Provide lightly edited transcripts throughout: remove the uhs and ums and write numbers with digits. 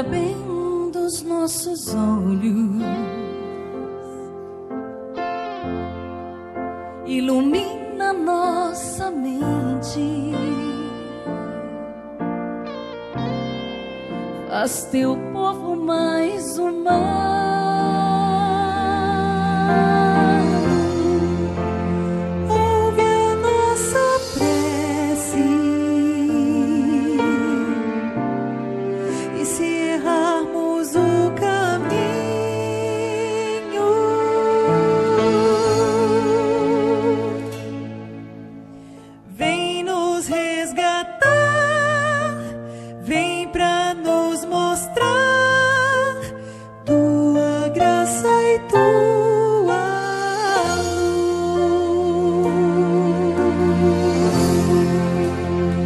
cuida bem dos nossos olhos, ilumina nossa mente, faz teu povo mais humano. Ouve a nossa prece, e se errarmos o caminho, vem nos resgatar, vem pra nos mostrar tua graça e tua luz.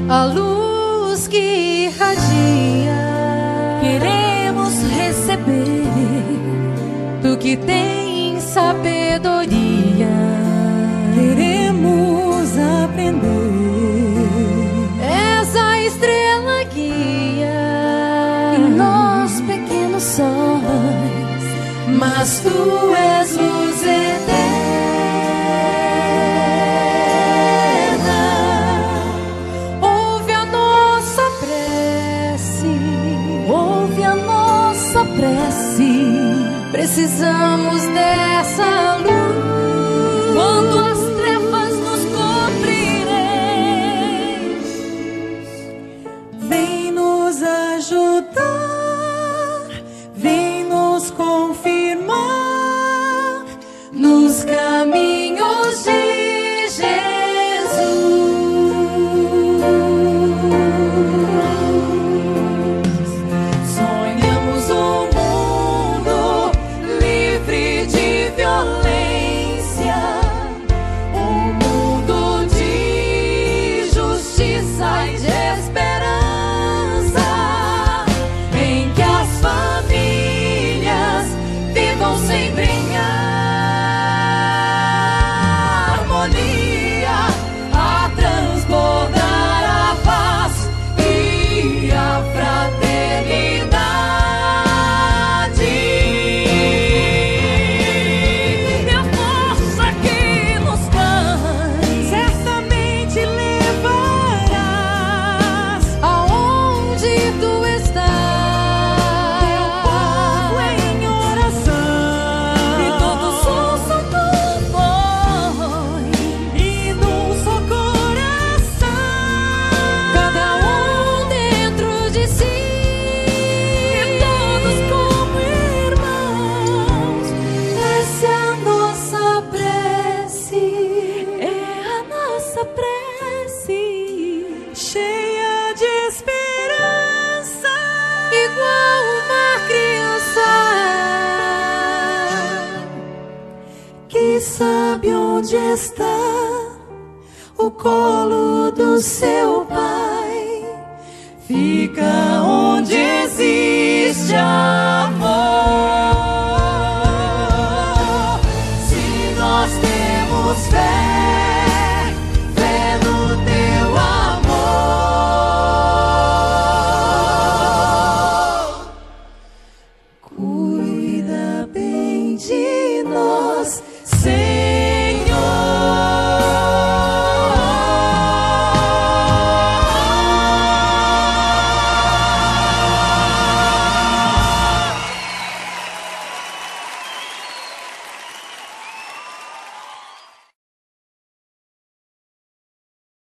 A luz que irradia, queremos receber, tu que tem sabedoria, queremos aprender. És a estrela guia em nós pequenos sóis, mas tu és luz eterna. Ouve a nossa prece, ouve a nossa prece. Precisamos dessa luz quando as trevas nos cobrirem. Vem nos ajudar, vem nos confirmar nos caminhos de Jesus. Sonhamos um mundo livre de violência, um mundo de justiça e de esperança, em que as famílias vivam sempre em harmonia, a transbordar a paz e a fraternidade. E a força que nos faz certamente levarás aonde tu estás, teu povo em oração, e todos ouçam tua voz, e num só coração, cada um dentro de si, e todos como irmãos. Essa é a nossa prece, é a nossa prece, cheia de esperança, igual uma criança que sabe onde está o colo do seu pai, fica onde existe a